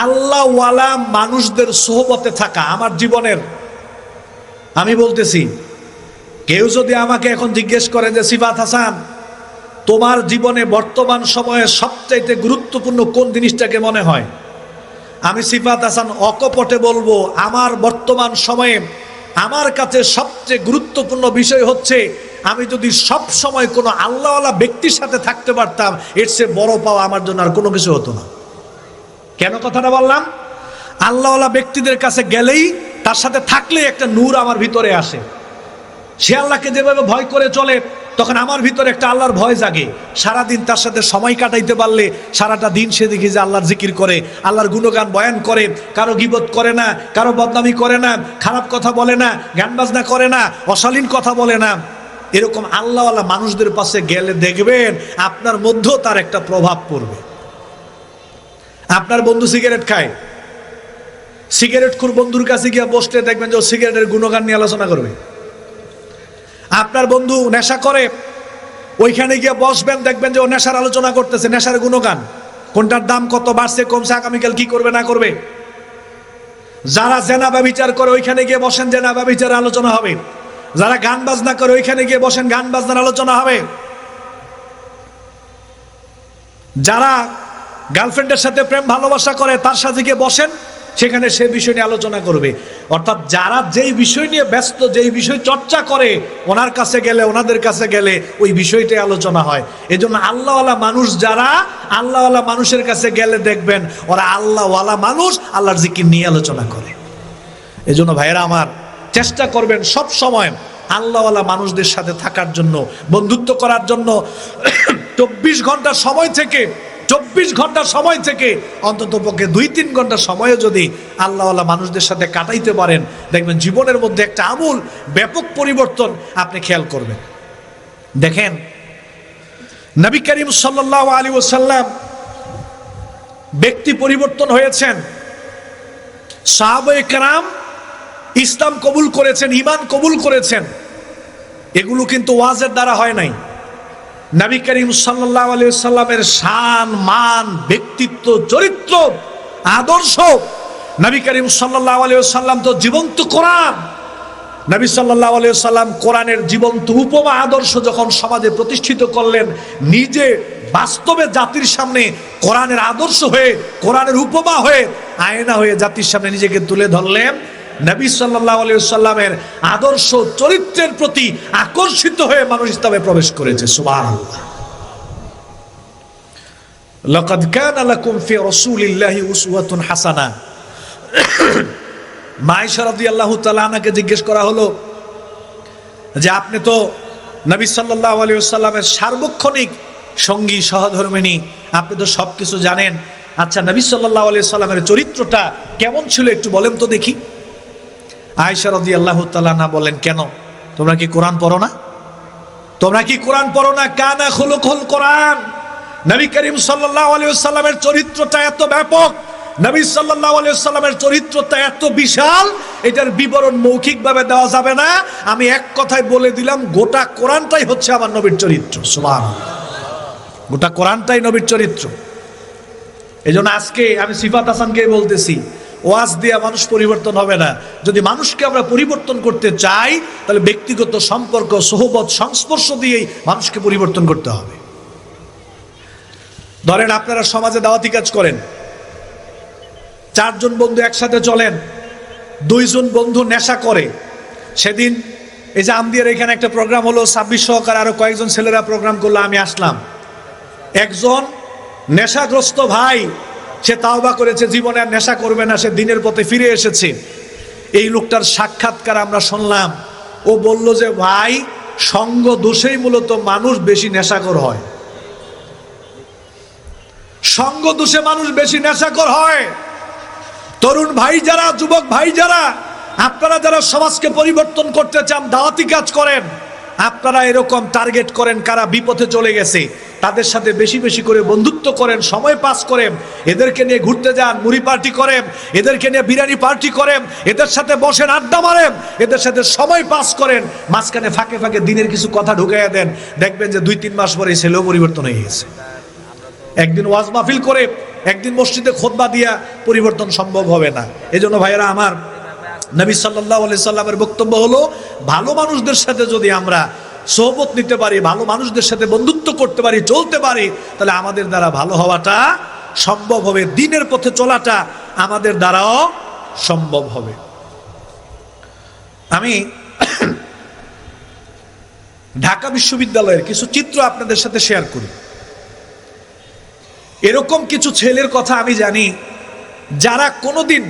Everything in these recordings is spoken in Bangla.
আল্লাহওয়ালা মানুষদের সোহবতে থাকা আমার জীবনের, আমি বলতেছি, কেউ যদি আমাকে এখন জিজ্ঞেস করে যে সিফাত হাসান, তোমার জীবনে বর্তমান সময়ে সবচাইতে গুরুত্বপূর্ণ কোন জিনিসটাকে মনে হয়, আমি সিফাত হাসান অকপটে বলবো আমার বর্তমান সময়ে আমার কাছে সবচেয়ে গুরুত্বপূর্ণ বিষয় হচ্ছে আমি যদি সব সময় কোনো আল্লাহওয়ালা ব্যক্তির সাথে থাকতে পারতাম, এর চেয়ে বড় পাওয়া আমার জন্য আর কোনো কিছু হতো না। কেন কথাটা বললাম? আল্লাহওয়ালা ব্যক্তিদের কাছে গেলেই, তার সাথে থাকলেই একটা নূর আমার ভিতরে আসে। সে আল্লাহকে যেভাবে ভয় করে চলে, তখন আমার ভিতরে একটা আল্লাহর ভয় জাগে। সারাদিন তার সাথে সময় কাটাইতে পারলে সারাটা দিন সে দেখি যে আল্লাহর জিকির করে, আল্লাহর গুণগান বয়ান করে, কারো গীবত করে না, কারো বদনামি করে না, খারাপ কথা বলে না, গান বাজনা করে না, অশালীন কথা বলে না। এরকম আল্লাহওয়ালা মানুষদের পাশে গেলে দেখবেন আপনার মধ্যেও তার একটা প্রভাব পড়বে। আপনার বন্ধু সিগারেট খায়, সিগারেটখোর বন্ধুর কাছে গিয়ে বসলে দেখবেন যে ও সিগারেটের গুণগান নিয়ে আলোচনা করবে। আপনার বন্ধু নেশা করে, ওইখানে গিয়ে বসবেন, দেখবেন যে ও নেশার আলোচনা করতেছে, নেশার গুণগান, কোনটার দাম কত বাড়ছে কমছে, আগামীকাল কি করবে না করবে। যারা জেনা ব্যভিচার করে ওইখানে গিয়ে বসেন, জেনা ব্যভিচারের আলোচনা হবে। যারা গান বাজনা করে ওইখানে গিয়ে বসেন, গান বাজনার আলোচনা হবে। যারা গার্লফ্রেন্ডের সাথে প্রেম ভালোবাসা করে তার সাথে গিয়ে বসেন, সেখানে সে বিষয় নিয়ে আলোচনা করবে। অর্থাৎ যারা যেই বিষয় নিয়ে ব্যস্ত, যেই বিষয় চর্চা করে, ওনার কাছে গেলে, ওনাদের কাছে গেলে ওই বিষয়টাই আলোচনা হয়। এই জন্য আল্লাহওয়ালা মানুষ যারা, আল্লাহওয়ালা মানুষের কাছে গেলে দেখবেন ওরা আল্লাহওয়ালা মানুষ, আল্লাহর জিকির নিয়ে আলোচনা করে। এই জন্য ভাইয়েরা আমার, চেষ্টা করবেন সব সময় আল্লাহওয়ালা মানুষদের সাথে থাকার জন্য, বন্ধুত্ব করার জন্য। 24 ঘন্টার সময় থেকে অন্তত পক্ষে 2-3 ঘন্টা সময়ও যদি আল্লাহওয়ালা মানুষদের সাথে কাটাইতে পারেন, দেখবেন জীবনের মধ্যে একটা আমূল ব্যাপক পরিবর্তন আপনি খেয়াল করবেন। দেখেন নবী করিম সাল্লাল্লাহু আলাইহি ওয়াসাল্লাম ব্যক্তি পরিবর্তন হয়েছেন, সাহাবায়ে কেরাম ইসলাম কবুল করেছেন, ঈমান কবুল করেছেন। এগুলো কিন্তু ওয়াজের দ্বারা হয় নাই। নবী করিম সাল্লাল্লাহু আলাইহি ওয়াসাল্লামের শান, মান, ব্যক্তিত্ব, চরিত্র, আদর্শ, নবী করিম সাল্লাল্লাহু আলাইহি ওয়াসাল্লাম তো জীবন্ত কোরআন। নবী সাল্লাল্লাহু আলাইহি ওয়াসাল্লাম কোরআনের জীবন্ত উপমা আদর্শ যখন সমাজে প্রতিষ্ঠিত করলেন, নিজে বাস্তবে জাতির সামনে কোরআনের আদর্শ হয়ে, কোরআনের উপমা হয়ে, আয়না হয়ে জাতির সামনে নিজেকে তুলে ধরলেন। নবী সাল্লাল্লাহু আলাইহি ওয়াসাল্লামের আদর্শ চরিত্রের প্রতি আকর্ষিত হয়ে মানুষ ইসলামে প্রবেশ করেছে। সুবহানাল্লাহ। লাকাদ কানা লাকুম ফি রাসূলিল্লাহি উসওয়াতুন হাসানাহ। আয়েশা রাদিয়াল্লাহু তাআলা আনহাকে জিজ্ঞেস করা হলো যে আপনি তো নবী সাল্লাল্লাহু আলাইহি ওয়াসাল্লামের সার্বক্ষণিক সঙ্গী, সহধর্মিণী, আপনি তো সবকিছু জানেন। আচ্ছা, নবী সাল্লাল্লাহু আলাইহি ওয়াসাল্লামের চরিত্রটা কেমন ছিল একটু বলেন তো দেখি। আয়েশা রাদিয়াল্লাহু তাআলা না বলেন, কেন তোমরা কি কোরআন পড়ো না? তোমরা কি কোরআন পড়ো না? কানা খুলুকুল কোরআন। নবী করিম সাল্লাল্লাহু আলাইহি ওয়াসাল্লামের চরিত্রটা এত ব্যাপক, নবী সাল্লাল্লাহু আলাইহি ওয়াসাল্লামের চরিত্রটা এত বিশাল, এটার বিবরণ মৌখিকভাবে দেওয়া যাবে না। আমি এক কথায় বলে দিলাম, গোটা কোরআনটাই হচ্ছে আমার নবীর চরিত্র। সুবহানাল্লাহ। গোটা কোরআনটাই নবীর চরিত্র। এজন্য আজকে আমি সিফাত হাসানকে বলতেছি, ওয়াজ দিয়ে মানুষ পরিবর্তন হবে না। যদি মানুষকে আমরা পরিবর্তন করতে চাই, তাহলে ব্যক্তিগত সম্পর্ক, সোহবত, সংস্পর্শ দিয়েই মানুষকে পরিবর্তন করতে হবে। ধরেন আপনারা সমাজে দাওয়াতি কাজ করেন, 4 জন বন্ধু একসাথে চলেন, 2 জন বন্ধু নেশা করে। সেদিন এই যে আমদিয়ার এখানে একটা প্রোগ্রাম হলো, 26 সহকারে আরো কয়েকজন ছেলেরা প্রোগ্রাম করলো, আমি আসলাম। একজন নেশাগ্রস্ত ভাই, সে তাওবা করেছে, জীবনে আর নেশা করবে না, সে দিনের পথে ফিরে এসেছে। এই লোকটার সাক্ষাৎকার আমরা শুনলাম। ও বলল যে ভাই, সঙ্গ দোষেই মূলত মানুষ বেশি নেশাখোর হয়। সঙ্গ দোষে মানুষ বেশি নেশাখোর হয়। তরুণ ভাই যারা, যুবক ভাই যারা, আপনারা যারা সমাজকে পরিবর্তন করতে চান, দাওয়াতি কাজ করেন, আপনারা এরকম টার্গেট করেন কারা বিপথে চলে গেছে, তাদের সাথে বেশি বেশি করে বন্ধুত্ব করেন, সময় পাস করেন, এদেরকে নিয়ে ঘুরতে যান, মুড়ি পার্টি করেন, এদেরকে নিয়ে বিরিয়ানি পার্টি করেন, এদের সাথে বসেন, আড্ডা মারেন, এদের সাথে সময় পাস করেন, মাঝখানে ফাঁকে ফাঁকে দিনের কিছু কথা ঢুকাইয়া দেন, দেখবেন যে 2-3 মাস পরে ছেলেও পরিবর্তন হয়ে গেছে। একদিন ওয়াজ মাহফিল করে একদিন মসজিদে খুতবা দিয়া পরিবর্তন সম্ভব হবে না। এজন্য ভাইয়েরা আমার, নবী সাল্লাল্লাহু আলাইহি সাল্লামের বক্তব্য হলো, ভালো মানুষদের সাথে যদি আমরা সোহবত নিতে পারি, ভালো মানুষদের সাথে বন্ধুত্ব করতে পারি, চলতে পারি, তাহলে আমাদের দ্বারা ভালো হওয়াটা সম্ভব হবে, দ্বীনের পথে চলাটা আমাদের দ্বারাও সম্ভব হবে। আমি ঢাকা বিশ্ববিদ্যালয়ের কিছু চিত্র আপনাদের সাথে শেয়ার করি। এরকম কিছু ছেলের কথা আমি জানি যারা কোনোদিন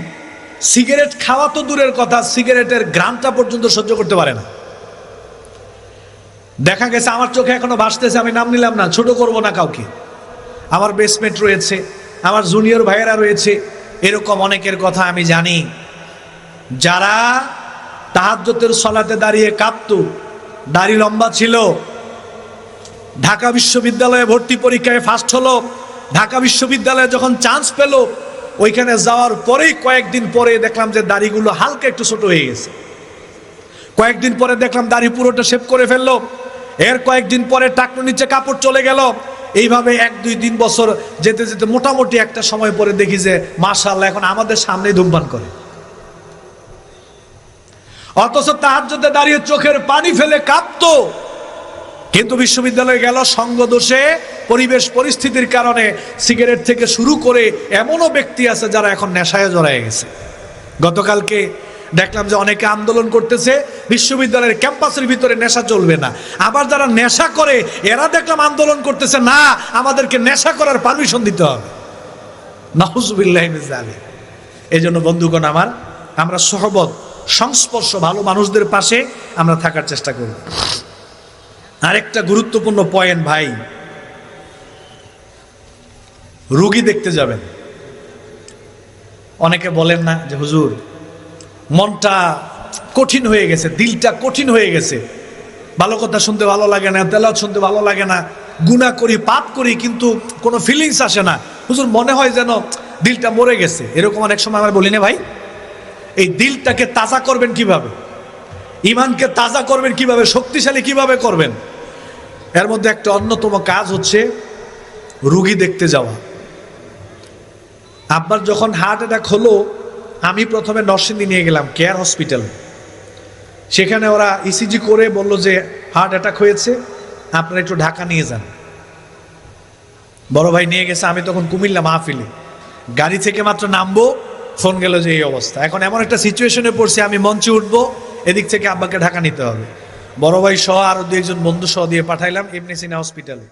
সিগারেট খাওয়া তো দূরের কথা, সিগারেটের ঘ্রাণটা পর্যন্ত সহ্য করতে পারে না। দেখা গেছে, আমার চোখে এখনো ভাসতেছে, আমি নাম নিলাম না, ছোট করব না কাউকে, আমার বেসমেট রয়েছে, আমার জুনিয়র ভাইয়েরা রয়েছে, এরকম অনেকের কথা আমি জানি যারা তাহাজ্জুদের সালাতে দাঁড়িয়ে কাঁপতো, দাড়ি লম্বা ছিল, ঢাকা বিশ্ববিদ্যালয়ে ভর্তি পরীক্ষায় ফার্স্ট হলো, ঢাকা বিশ্ববিদ্যালয়ে যখন চান্স পেল, ওইখানে যাওয়ার পরেই কয়েকদিন পরে দেখলাম যে দাড়িগুলো হালকা একটু ছোট হয়ে গেছে। কয়েকদিন পরে দেখলাম দাড়ি পুরোটা শেভ করে ফেললো। এর কয়েকদিন পরে টাকনুর নিচে কাপড় চলে গেল। এইভাবে 1-2-3 বছর যেতে যেতে মোটামুটি একটা সময় পরে দেখি যে মাশাআল্লাহ এখন আমাদের সামনেই ধূমপান করে। অথচ তাহাজ্জুদে দাঁড়িয়ে চোখের পানি ফেলে কাঁপতো, কিন্তু বিশ্ববিদ্যালয়ে গেল, সঙ্গ দোষে, পরিবেশ পরিস্থিতির কারণে সিগারেট থেকে শুরু করে এমনও ব্যক্তি আছে যারা এখন নেশায় জড়ায় গেছে। গতকালকে দেখলাম যে অনেকে আন্দোলন করতেছে বিশ্ববিদ্যালয়ের ক্যাম্পাসের ভিতরে নেশা চলবে না। আবার যারা নেশা করে এরা দেখলাম আন্দোলন করতেছে, না আমাদেরকে নেশা করার পারমিশন দিতে হবে। নাউজুবিল্লাহি মিন যালিক। এই জন্য বন্ধুগণ আমার, আমরা সহবত, সংস্পর্শ, ভালো মানুষদের পাশে আমরা থাকার চেষ্টা করব। আরেকটা গুরুত্বপূর্ণ পয়েন্ট ভাই, রোগী দেখতে যাবেন। অনেকে বলেন না যে হুজুর মনটা কঠিন হয়ে গেছে, দিলটা কঠিন হয়ে গেছে, ভালো কথা শুনতে ভালো লাগে না, তেলাওয়াত শুনতে ভালো লাগে না, গুনাহ করি, পাপ করি, কিন্তু কোনো ফিলিংস আসে না, হুজুর মনে হয় যেন দিলটা মরে গেছে। এরকম অনেক সময় আমরা বলি না ভাই? এই দিলটাকে তাজা করবেন কিভাবে, ঈমানকে তাজা করবেন কিভাবে, শক্তিশালী কিভাবে করবেন? এর মধ্যে একটা অন্যতম কাজ হচ্ছে রোগী দেখতে যাওয়া। আব্বার যখন হার্ট অ্যাটাক হলো, আমি প্রথমে নরসিংদী নিয়ে গেলাম কেয়ার হসপিটাল। সেখানে ওরা ইসিজি করে বলল যে হার্ট অ্যাটাক হয়েছে, আপনারা একটু ঢাকা নিয়ে যান। বড় ভাই নিয়ে গেছে, আমি তখন কুমিল্লা মাহফিলে, গাড়ি থেকে মাত্র নামবো, ফোন গেল যে এই অবস্থা। এখন এমন একটা সিচুয়েশনে পড়ছি, আমি মঞ্চে উঠবো, এদিক থেকে আব্বাকে ঢাকা নিতে হবে। বড় ভাই সহ আরো 2-1 বন্ধু সহ দিয়ে পাঠাইলাম এমনি সিনা হসপিটালে।